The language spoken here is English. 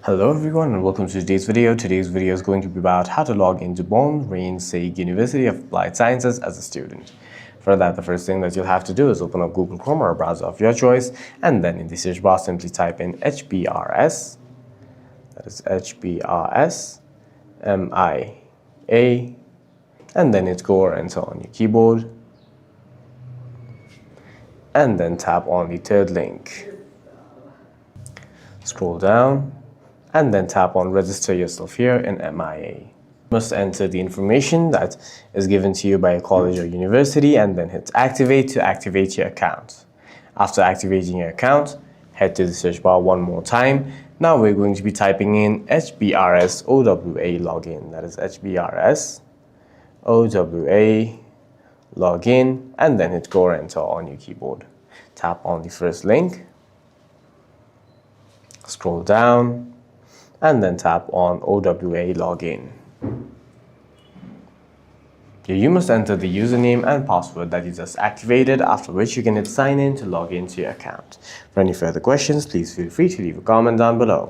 Hello everyone and welcome to today's video. Today's video is going to be about how to log into Bonn-Rhein-Sieg University of Applied Sciences as a student. For that, the first thing that you'll have to do is open up Google Chrome or a browser of your choice, and then in the search bar simply type in HBRS, that is HBRS, MIA, and then hit go or enter on your keyboard, and then tap on the third link. Scroll down and then tap on register yourself here in MIA. You must enter the information that is given to you by a college or university and then hit activate to activate your account. After activating your account, head to the search bar one more time. Now we're going to be typing in HBRS OWA login, that is HBRS OWA login, and then hit go or enter on your keyboard. Tap on the first link, scroll down, and then tap on OWA login. Here you must enter the username and password that you just activated, after which you can hit sign in to log into your account. For any further questions, please feel free to leave a comment down below.